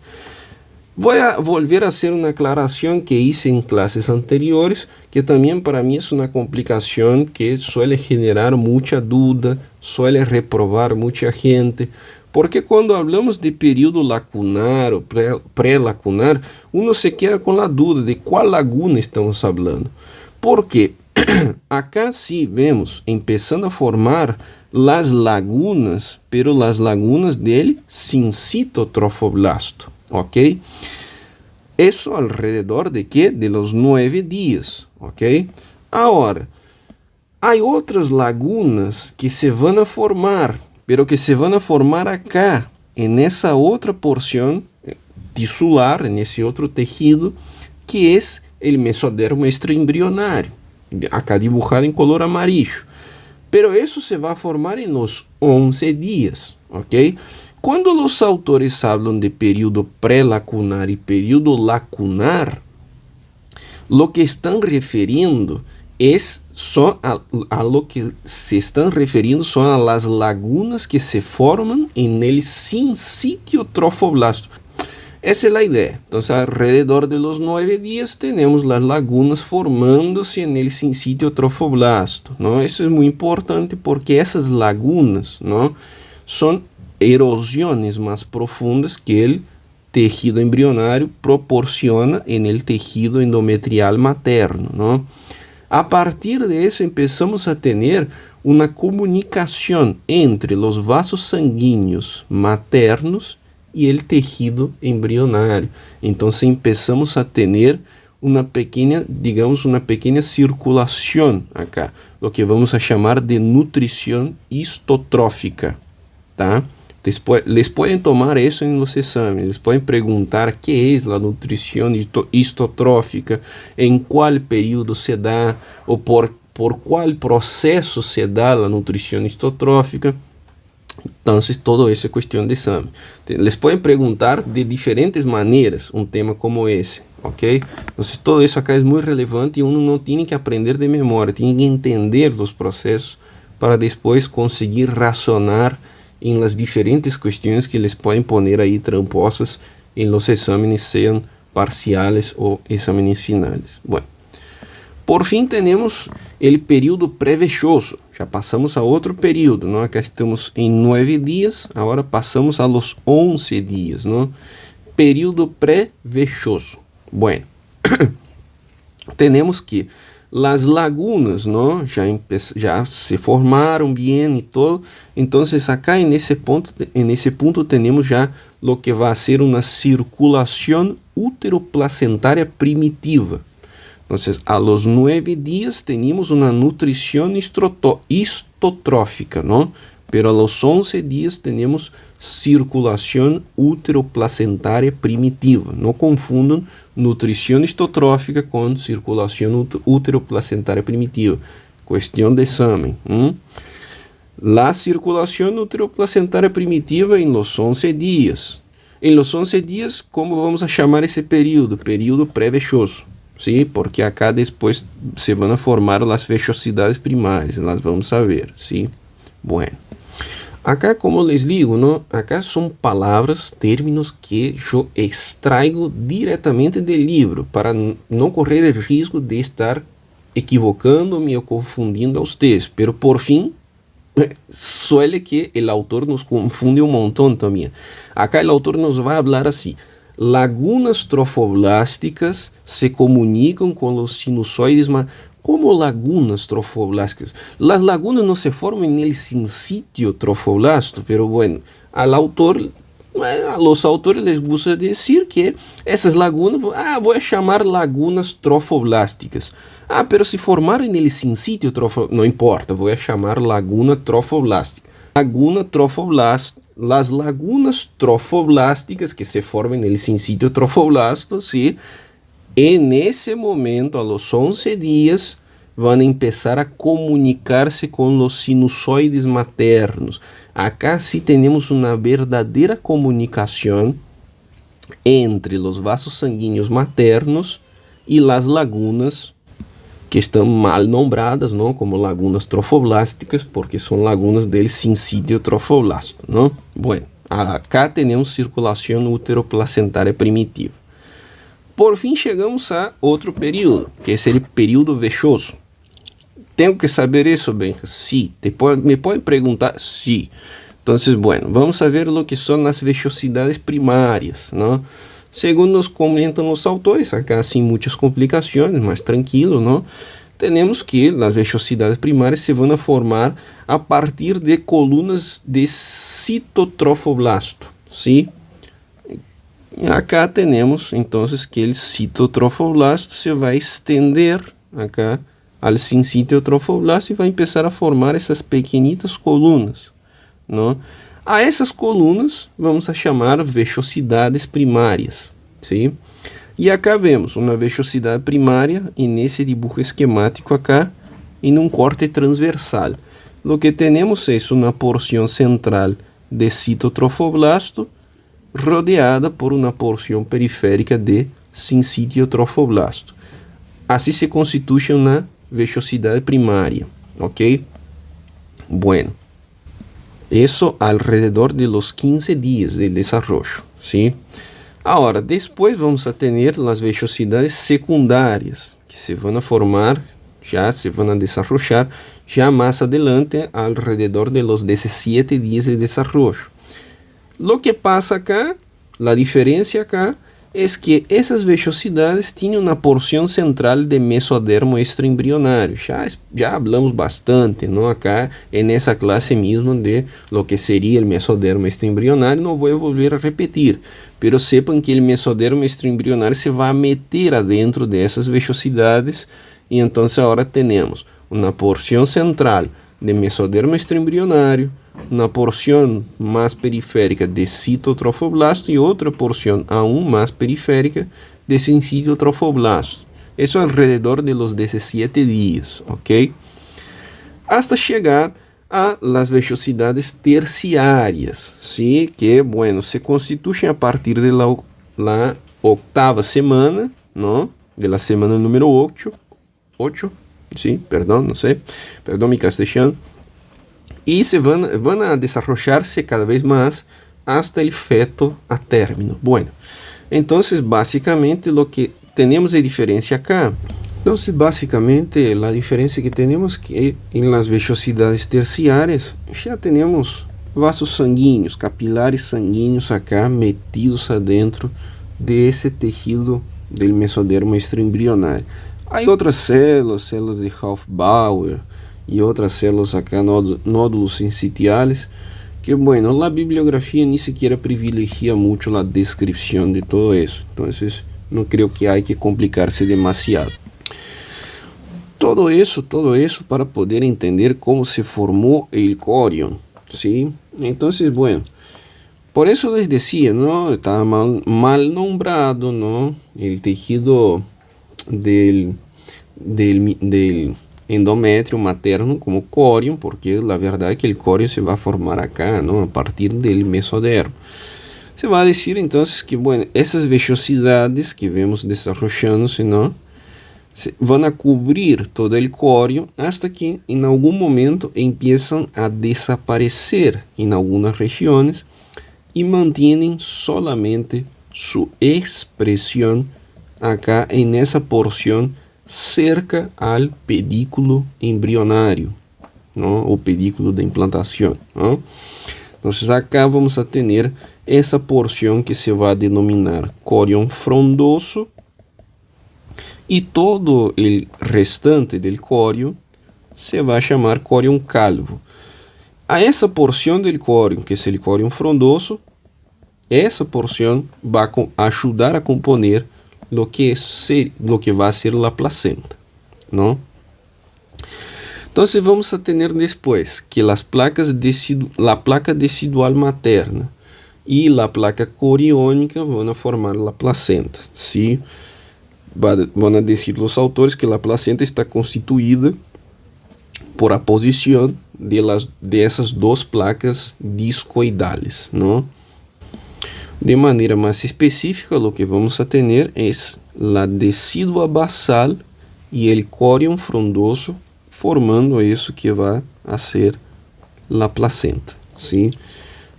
Vou volver a hacer uma aclaração que hice em classes anteriores, que também para mim é uma complicação que suele generar muita dúvida, suele reprovar muita gente, porque quando hablamos de período lacunar ou pré-lacunar, uno se queda com a dúvida de qual laguna estamos falando. Porque acá sim vemos começando a formar as lagunas, pero as lagunas dele sincitotrofoblasto. Ok? Isso alrededor de quê? De los 9 dias, ok? Agora, há outras lagunas que se vão a formar, pero que se vão a formar acá, nessa outra porção tisular, nesse outro tejido, que é o mesodermo extraembrionário, acá dibujado em color amarillo. Pero isso se vai formar em los 11 dias, ok? Quando os autores falam de período pré-lacunar e período lacunar, lo que estão referindo é só a lo que se estão referindo são a las lagunas que se formam en el sincitiotrofoblasto. Essa é a ideia. Então, alrededor de los 9 dias, temos as lagunas formando-se en el sincitiotrofoblasto, não? Isso é muito importante porque essas lagunas, não, são erosões mais profundas que o tejido embrionário proporciona en el tejido endometrial materno, não? A partir disso, começamos a ter uma comunicação entre os vasos sanguíneos maternos e o tejido embrionário. Então, começamos a ter uma pequena, digamos, uma pequena circulação acá, o que vamos a chamar de nutrição histotrófica. tá? Después, les pueden tomar eso en los exámenes, les pueden preguntar qué es la nutrición histotrófica, en cuál periodo se da, o por cuál proceso se da la nutrición histotrófica. Entonces, todo eso es cuestión de examen. Les pueden preguntar de diferentes maneras un tema como ese, ¿ok? Entonces, todo eso acá es muy relevante y uno no tiene que aprender de memoria, tiene que entender los procesos para después conseguir razonar en las diferentes cuestiones que les pueden poner ahí tramposas en los exámenes, sean parciales o exámenes finales. Bueno, por fim tenemos el período pré-vexoso. Já passamos a outro período, não? Acá estamos em 9 dias, agora passamos a los 11 dias, não? Período pré-vexoso. Bueno, tenemos que las lagunas, ¿no? Ya se formaron bien y todo. Entonces acá en ese punto tenemos ya lo que va a ser una circulación útero-placentaria primitiva. Entonces a los 9 días tenemos una nutrición histotrófica, ¿no? Pero a los 11 días tenemos circulación útero-placentaria primitiva. No confundan nutrición histotrófica con circulación útero-placentaria primitiva. Cuestión de examen. La circulación útero-placentaria primitiva en los 11 días. En los 11 días, ¿cómo vamos a llamar ese período? Período pré-vexoso. ¿Sí? Porque acá después se van a formar las vejosidades primarias. Las vamos a ver. ¿Sí? Bueno. Acá, como les digo, ¿no? Acá son palabras, términos que yo extraigo directamente del libro para no correr el riesgo de estar equivocándome o confundindo a ustedes. Pero por fin, suele que el autor nos confunde un montón también. Acá el autor nos va a hablar así. Lagunas trofoblásticas se comunican con los sinusoides como lagunas trofoblásticas. Las lagunas no se forman en el sinsitio trofoblasto, pero bueno, a los autores les gusta decir que esas lagunas, voy a llamar lagunas trofoblásticas. Pero si formaron en el sinsitio trofoblástico, no importa, voy a llamar laguna trofoblástica. Las lagunas trofoblásticas que se forman en el sinsitio trofoblasto, ¿sí? En ese momento, a los 11 días, van a empezar a comunicarse con los sinusoides maternos. Acá sí tenemos una verdadera comunicación entre los vasos sanguíneos maternos y las lagunas que están mal nombradas, ¿no? Como lagunas trofoblásticas, porque son lagunas del sinsitio trofoblasto, ¿no? Bueno, acá tenemos circulación útero-placentaria primitiva. Por fim, chegamos a outro período, que é o período vexoso. Tenho que saber isso, Benja? Sí. Me podem perguntar? Sí. Então, bueno, vamos a ver lo que são as vejosidades primárias, ¿no? Segundo nos comentam os autores, acá sem muitas complicações, mais tranquilo, ¿no? Tenemos que as vejosidades primárias se vão a formar a partir de colunas de citotrofoblasto, ¿sí? Acá tenemos entonces que el citotrofoblasto se va a extender acá al sinsitio trofoblasto y va a empezar a formar esas pequeñitas colunas, ¿no? A essas colunas vamos a chamar vejosidades primárias, ¿sí? E acá vemos uma vejosidade primária e nesse dibujo esquemático acá em um corte transversal. Lo que temos é uma porção central de citotrofoblasto rodeada por uma porção periférica de sinsitio trofoblasto. Assim se constituye uma vejosidade primária, ¿ok? Bueno, isso alrededor de los 15 dias de desarrollo, ¿sí? Agora, depois vamos a ter as vejosidades secundárias, que se vão a formar, se vão a desarrollar já mais adelante, alrededor de los 17 dias de desarrollo. Lo que pasa acá, la diferencia acá, es que esas vejosidades tienen una porción central de mesodermo extraembrionario. Ya hablamos bastante, ¿no? Acá en esa clase misma de lo que sería el mesodermo extraembrionario, no voy a volver a repetir, pero sepan que el mesodermo extraembrionario se va a meter adentro de esas vejosidades y entonces ahora tenemos una porción central de mesodermo extraembrionario, una porción más periférica de citotrofoblasto y otra porción aún más periférica de sincitotrofoblasto. Eso alrededor de los 17 días, ¿ok? Hasta llegar a las vellosidades terciarias, ¿sí? Que, bueno, se constituyen a partir de la octava semana, ¿no? De la semana número 8, ¿sí? Perdón, no sé, perdón mi castellano. Y van a desarrollarse cada vez más hasta el feto a término. Bueno, entonces básicamente lo que tenemos de diferencia acá. Entonces básicamente la diferencia que tenemos que en las vellosidades terciarias ya tenemos vasos sanguíneos, capilares sanguíneos acá metidos adentro de ese tejido del mesodermo extraembrionario. Hay otras células de Hofbauer y otras células acá, nódulos sincitiales, que bueno, la bibliografía ni siquiera privilegia mucho la descripción de todo eso. Entonces no creo que hay que complicarse demasiado. Todo eso para poder entender cómo se formó el corion, ¿sí? Entonces, bueno, por eso les decía, ¿no? Estaba mal nombrado, ¿no? El tejido del endometrio materno como corion, porque la verdad es que el corion se va a formar acá, ¿no? A partir del mesodermo. Se va a decir entonces que, bueno, esas vellosidades que vemos desarrollándose, ¿no? Van a cubrir todo el corion hasta que en algún momento empiezan a desaparecer en algunas regiones y mantienen solamente su expresión acá en esa porción cerca al pedículo embrionario, ¿no? O pedículo de implantación, ¿no? Entonces acá vamos a tener esa porción que se va a denominar corion frondoso y todo el restante del corion se va a llamar corion calvo. A esa porción del corion, que es el corion frondoso, esa porción va a ayudar a componer lo que va a ser la placenta, ¿no? Entonces vamos a tener después que la placa decidual materna y la placa coriónica van a formar la placenta, ¿sí? Van a decir los autores que la placenta está constituida por aposición de esas dos placas discoidales, ¿no? De manera más específica, lo que vamos a tener es la decidua basal y el corion frondoso formando eso que va a ser la placenta, ¿sí?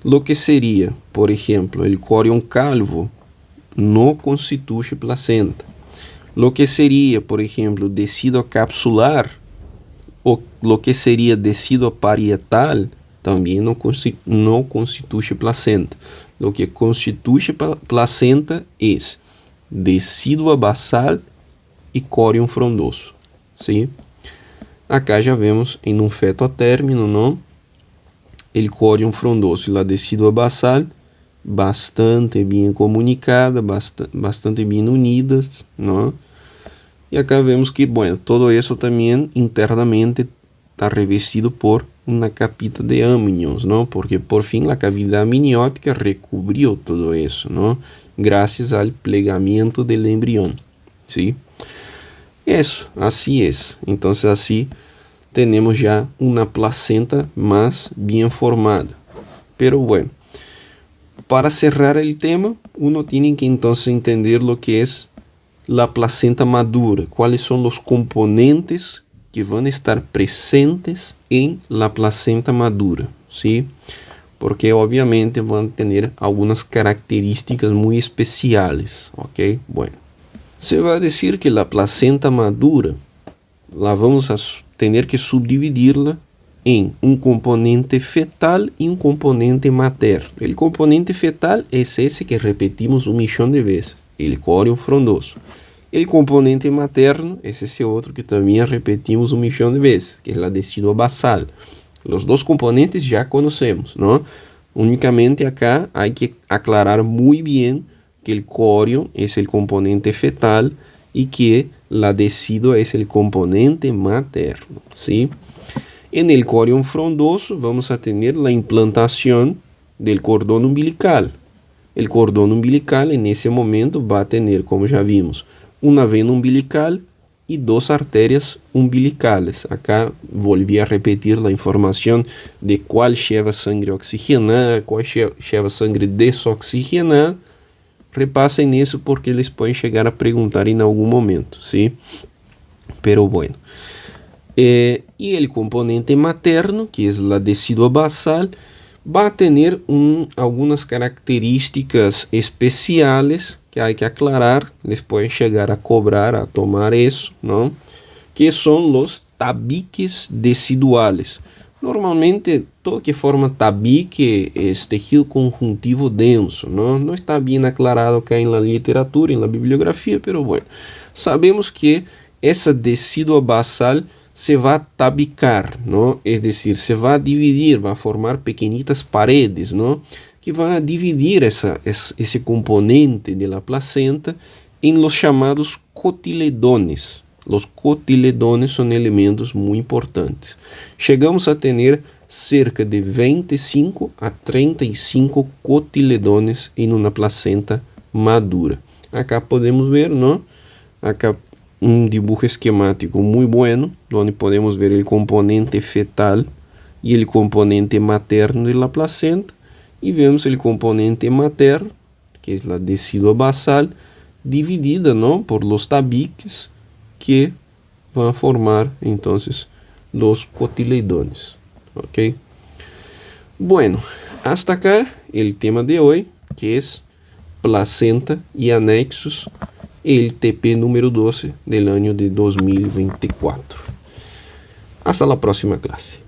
Lo que sería, por ejemplo, el corion calvo no constituye placenta. Lo que sería, por ejemplo, decidua capsular o lo que sería decidua parietal también no constituye placenta. Lo que constituye placenta es decidua basal y corion frondoso, ¿sí? Acá já vemos em um feto a término, não? El corion frondoso e la decidua basal bastante bem comunicada, bastante bem unidas, não? E acá vemos que, bueno, todo isso também internamente está revestido por uma capita de amnions, ¿no? Porque por fin la cavidad amniótica recubrió todo eso, ¿no? Gracias al plegamiento del embrión, ¿sí? Eso, así es. Entonces así tenemos ya una placenta más bien formada. Pero bueno, para cerrar el tema, uno tiene que entonces entender lo que es la placenta madura, cuáles son los componentes que van a estar presentes en la placenta madura, ¿sí? Porque obviamente van a tener algunas características muy especiales, ¿ok? Bueno, se va a decir que la placenta madura la vamos a tener que subdividirla en un componente fetal y un componente materno. El componente fetal es ese que repetimos 1.000.000 de veces, el corion frondoso. El componente materno es ese otro que también repetimos 1.000.000 de veces, que es la decidua basal. Los dos componentes ya conocemos, ¿no? Únicamente acá hay que aclarar muy bien que el corion es el componente fetal y que la decidua es el componente materno, ¿sí? En el corión frondoso vamos a tener la implantación del cordón umbilical. El cordón umbilical en ese momento va a tener, como ya vimos, una vena umbilical y dos arterias umbilicales. Acá volví a repetir la información de cuál lleva sangre oxigenada, cuál lleva sangre desoxigenada. Repasen eso porque les pueden llegar a preguntar en algún momento, ¿sí? Pero bueno. Y el componente materno, que es la decidua basal, va a tener algunas características especiales que hay que aclarar, les puede llegar a cobrar, a tomar eso, ¿no? Que son los tabiques deciduales. Normalmente, todo que forma tabique es tejido conjuntivo denso, ¿no? No está bien aclarado acá en la literatura, en la bibliografía, pero bueno, sabemos que esa decidua basal se va a tabicar, ¿no? Es decir, se va a dividir, va a formar pequeñitas paredes, ¿no? Que van a dividir ese componente de la placenta en los llamados cotiledones. Los cotiledones son elementos muy importantes. Llegamos a tener cerca de 25 a 35 cotiledones en una placenta madura. Acá podemos ver, ¿no? Acá un dibujo esquemático muy bueno, donde podemos ver el componente fetal y el componente materno de la placenta, y vemos el componente materno, que es la decidua basal, dividida, ¿no?, por los tabiques que van a formar entonces los cotiledones. ¿Ok? Bueno, hasta acá el tema de hoy, que es placenta y anexos, el TP número 12 del año de 2024. Hasta la próxima clase.